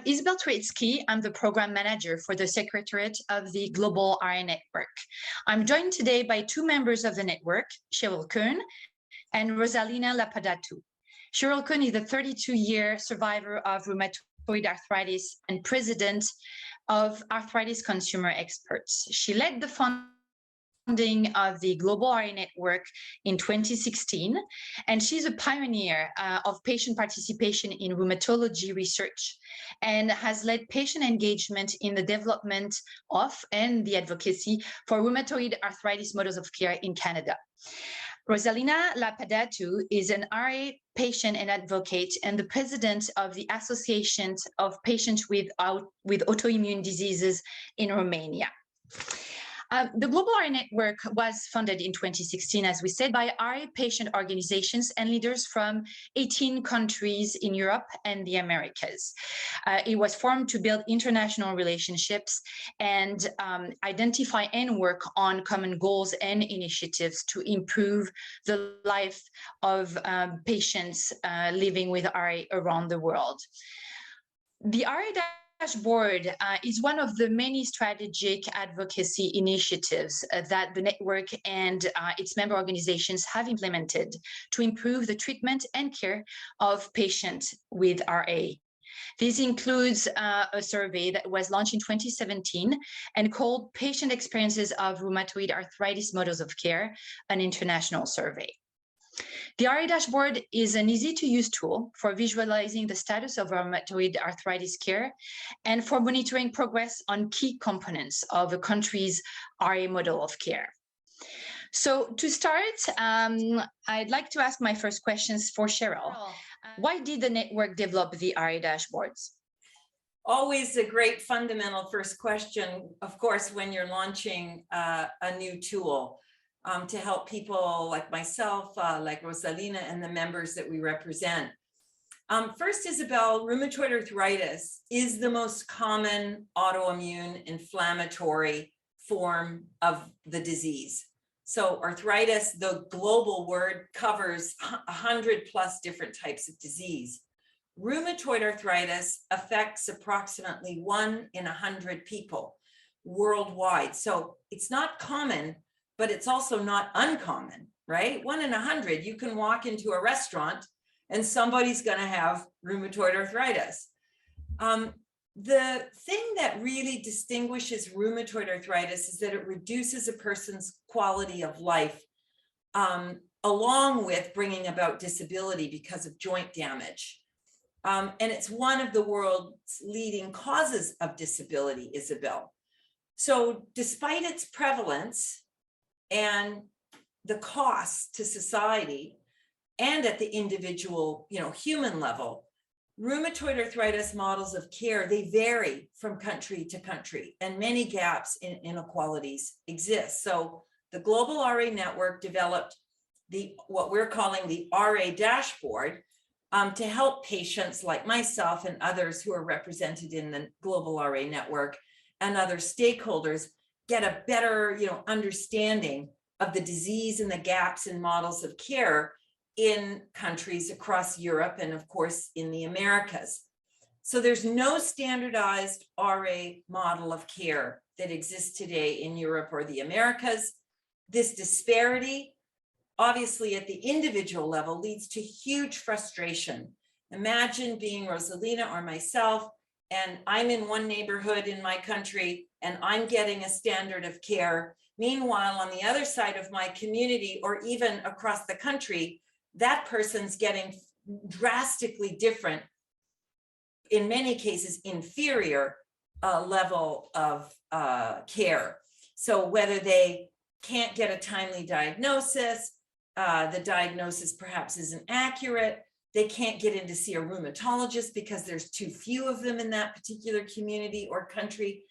Isabelle Troïtzky. I'm the program manager for the Secretariat of the Global RA Network. I'm joined today by two members of the network, Cheryl Koehn and Rozalina Lapadatu. Cheryl Koehn is a 32-year survivor of rheumatoid arthritis and president of Arthritis Consumer Experts. She led the founding of the Global RA Network in 2016, and she's a pioneer of patient participation in rheumatology research and has led patient engagement in the development of and the advocacy for rheumatoid arthritis models of care in Canada. Rozalina Lapadatu is an RA patient and advocate and the president of the Association of Patients with Autoimmune Diseases in Romania. The Global RA Network was founded in 2016, as we said, by RA patient organizations and leaders from 18 countries in Europe and the Americas. It was formed to build international relationships and identify and work on common goals and initiatives to improve the life of patients living with RA around the world. The RA Dashboard is one of the many strategic advocacy initiatives that the network and its member organizations have implemented to improve the treatment and care of patients with RA. This includes a survey that was launched in 2017 and called Patient Experiences of Rheumatoid Arthritis Models of Care, an international survey. The RA Dashboard is an easy-to-use tool for visualizing the status of rheumatoid arthritis care and for monitoring progress on key components of a country's RA model of care. So to start, I'd like to ask my first questions for Cheryl. Why did the network develop the RA Dashboards? Always a great fundamental first question, of course, when you're launching a new tool. To help people like myself, like Rozalina, and the members that we represent. First, Isabelle, rheumatoid arthritis is the most common autoimmune inflammatory form of the disease. So arthritis, the global word, covers 100+ different types of disease. Rheumatoid arthritis affects approximately 1 in 100 people worldwide. So it's not common, but it's also not uncommon, right? 1 in 100, you can walk into a restaurant and somebody's gonna have rheumatoid arthritis. The thing that really distinguishes rheumatoid arthritis is that it reduces a person's quality of life, along with bringing about disability because of joint damage. And it's one of the world's leading causes of disability, Isabelle. So despite its prevalence, and the cost to society and at the individual, human level, rheumatoid arthritis models of care, they vary from country to country, and many gaps in inequalities exist. So the Global RA Network developed what we're calling the RA Dashboard to help patients like myself and others who are represented in the Global RA Network and other stakeholders get a better, understanding of the disease and the gaps in models of care in countries across Europe and, of course, in the Americas. So there's no standardized RA model of care that exists today in Europe or the Americas. This disparity, obviously at the individual level, leads to huge frustration. Imagine being Rozalina or myself, and I'm in one neighborhood in my country, and I'm getting a standard of care. Meanwhile, on the other side of my community, or even across the country, that person's getting drastically different, in many cases, inferior level of care. So whether they can't get a timely diagnosis, the diagnosis perhaps isn't accurate, they can't get in to see a rheumatologist because there's too few of them in that particular community or country.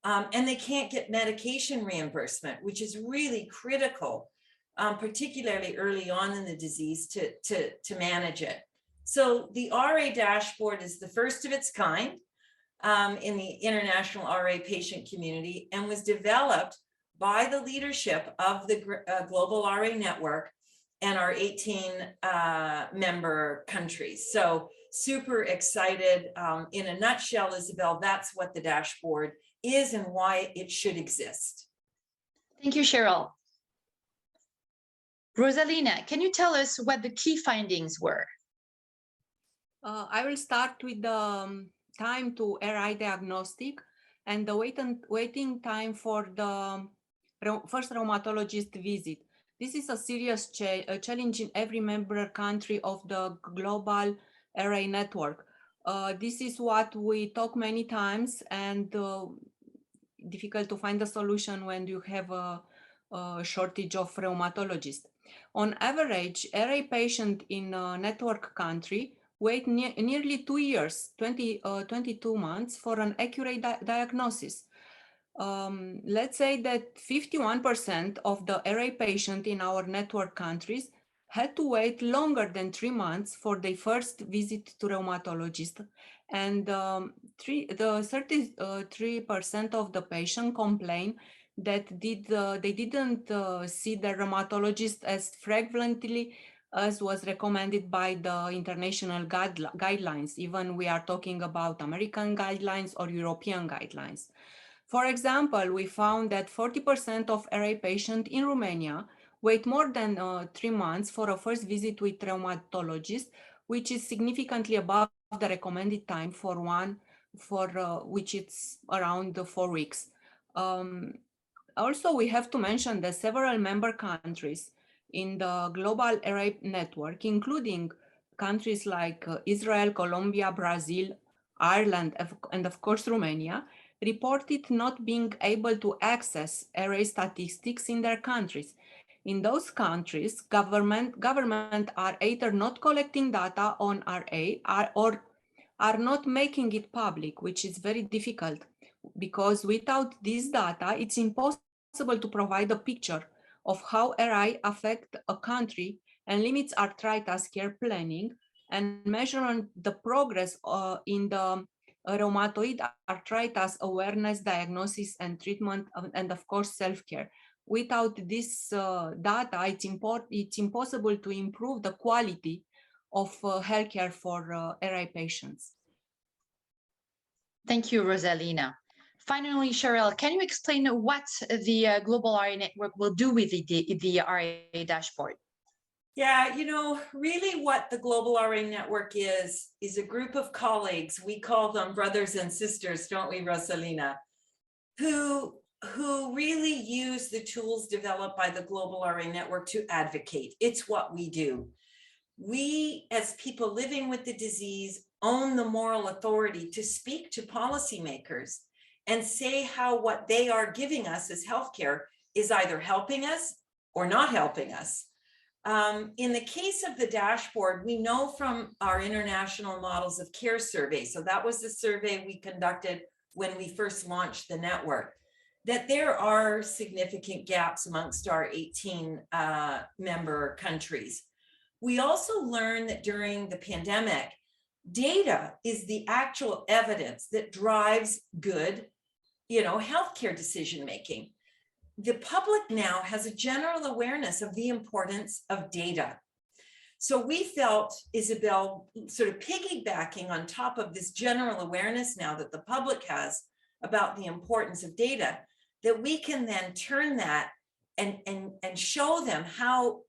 And they can't get medication reimbursement, which is really critical, particularly early on in the disease to manage it. So the RA Dashboard is the first of its kind in the international RA patient community and was developed by the leadership of the Global RA Network and our 18 member countries. So super excited. In a nutshell, Isabelle, that's what the dashboard is and why it should exist. Thank you, Cheryl. Rozalina, can you tell us what the key findings were? I will start with the time to RI diagnostic and the waiting time for the first rheumatologist visit. This is a serious challenge in every member country of the global RA network. This is what we talk many times, and difficult to find a solution when you have a shortage of rheumatologists. On average, RA patient in a network country wait nearly 2 years, 22 months for an accurate diagnosis. Let's say that 51% of the RA patient in our network countries had to wait longer than 3 months for their first visit to rheumatologist, and 33% of the patient complain that they didn't see the rheumatologist as frequently as was recommended by the international guidelines, even we are talking about American guidelines or European guidelines. For example, we found that 40% of RA patients in Romania wait more than 3 months for a first visit with rheumatologist, which is significantly above the recommended time for which it's around 4 weeks. Also, we have to mention that several member countries in the global RA network, including countries like Israel, Colombia, Brazil, Ireland, and of course Romania, reported not being able to access RA statistics in their countries. In those countries, government are either not collecting data on RA or are not making it public, which is very difficult because without this data, it's impossible to provide a picture of how RI affect a country and limits arthritis care planning and measure the progress in the rheumatoid arthritis awareness, diagnosis, and treatment, and of course self-care. Without this data, it's impossible to improve the quality of healthcare for RI patients. Thank you, Rozalina. Finally, Cheryl, can you explain what the Global RA Network will do with the RA dashboard? Yeah, really what the Global RA Network is a group of colleagues. We call them brothers and sisters, don't we, Rozalina? Who really use the tools developed by the Global RA Network to advocate. It's what we do. We, as people living with the disease, own the moral authority to speak to policymakers and say how what they are giving us as healthcare is either helping us or not helping us. In the case of the dashboard, we know from our international models of care survey, so that was the survey we conducted when we first launched the network, that there are significant gaps amongst our 18 member countries. We also learned that during the pandemic, data is the actual evidence that drives good, healthcare decision-making. The public now has a general awareness of the importance of data. So we felt, Isabelle, sort of piggybacking on top of this general awareness now that the public has about the importance of data, that we can then turn that and show them how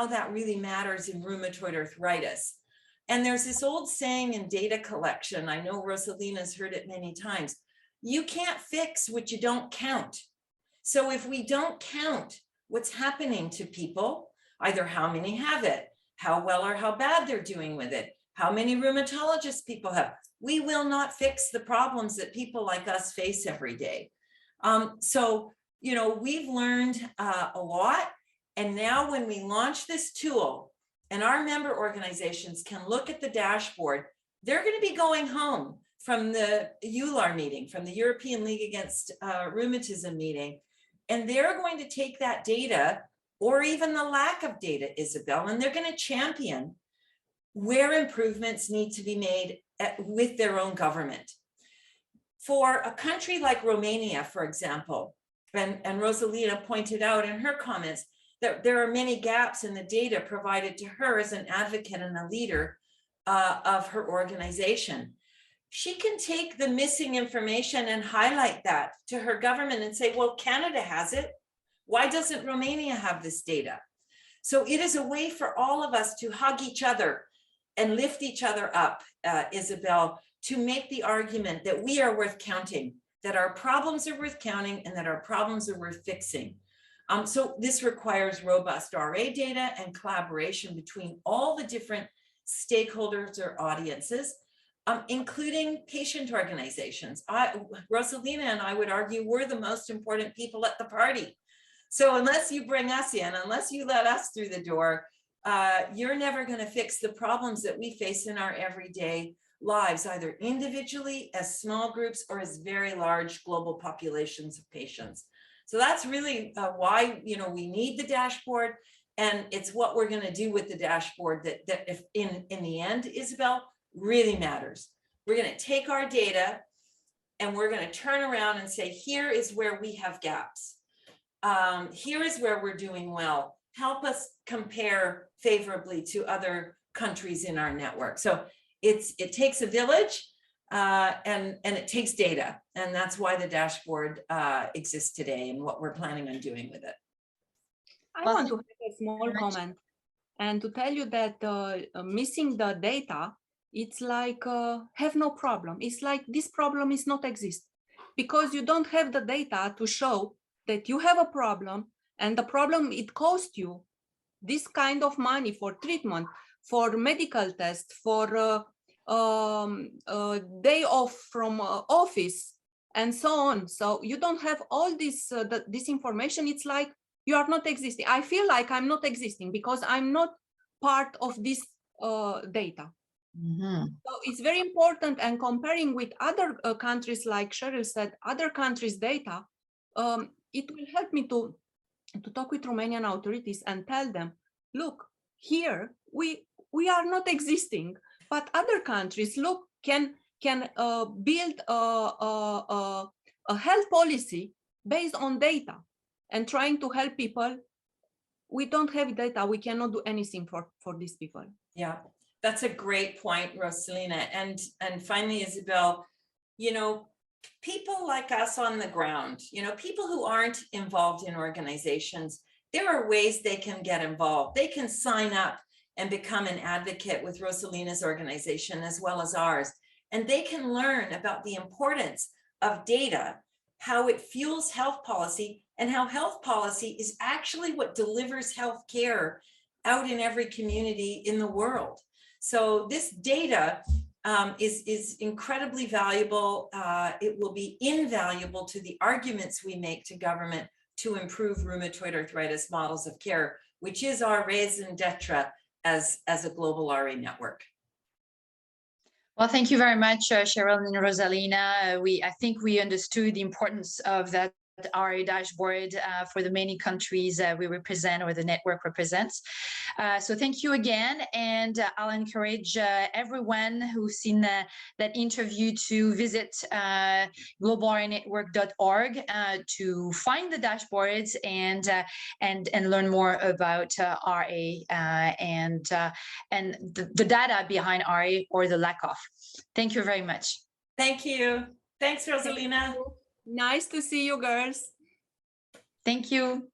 that really matters in rheumatoid arthritis. And there's this old saying in data collection, I know Rozalina's heard it many times, you can't fix what you don't count. So if we don't count what's happening to people, either how many have it, how well or how bad they're doing with it, how many rheumatologists people have, we will not fix the problems that people like us face every day. So, we've learned a lot. And now when we launch this tool and our member organizations can look at the dashboard, they're going to be going home from the EULAR meeting, from the European League Against Rheumatism meeting, and they're going to take that data or even the lack of data, Isabelle, and they're going to champion where improvements need to be made with their own government. For a country like Romania, for example, and Rozalina pointed out in her comments that there are many gaps in the data provided to her as an advocate and a leader of her organization. She can take the missing information and highlight that to her government and say, well, Canada has it. Why doesn't Romania have this data? So it is a way for all of us to hug each other and lift each other up, Isabelle, to make the argument that we are worth counting, that our problems are worth counting, and that our problems are worth fixing. So this requires robust RA data and collaboration between all the different stakeholders or audiences, including patient organizations. Rozalina and I would argue we're the most important people at the party. So unless you bring us in, unless you let us through the door, you're never going to fix the problems that we face in our everyday lives, either individually, as small groups, or as very large global populations of patients. So that's really why, you know, we need the dashboard, and it's what we're going to do with the dashboard that if in the end, Isabelle, really matters. We're going to take our data and we're going to turn around and say, here is where we have gaps. Here is where we're doing well. Help us compare favorably to other countries in our network. So it takes a village and it takes data. And that's why the dashboard exists today and what we're planning on doing with it. I want to have a small comment and to tell you that missing the data, it's like have no problem. It's like this problem is not exist because you don't have the data to show that you have a problem, and the problem, it costs you this kind of money for treatment, for medical tests, for day off from office, and so on. So you don't have all this this information. It's like you are not existing. I feel like I'm not existing because I'm not part of this data. Mm-hmm. So it's very important, and comparing with other countries, like Cheryl said, other countries' data, it will help me to talk with Romanian authorities and tell them, look, here we are not existing, but other countries, look, can build a health policy based on data and trying to help people. We don't have data, we cannot do anything for these people. Yeah, that's a great point, Rozalina. And finally, Isabelle, you know, people like us on the ground, you know, people who aren't involved in organizations, there are ways they can get involved. They can sign up and become an advocate with Rozalina's organization as well as ours. And they can learn about the importance of data, how it fuels health policy, and how health policy is actually what delivers health care out in every community in the world. So this data is incredibly valuable. It will be invaluable to the arguments we make to government to improve rheumatoid arthritis models of care, which is our raison d'etre as a global RA network. Well, thank you very much, Cheryl and Rozalina. I think we understood the importance of that RA dashboard for the many countries we represent or the network represents. So thank you again, and I'll encourage everyone who's seen that interview to visit globalranetwork.org to find the dashboards and learn more about RA and the data behind RA or the lack of. Thank you very much. Thank you. Thanks, Rozalina. Nice to see you, girls. Thank you.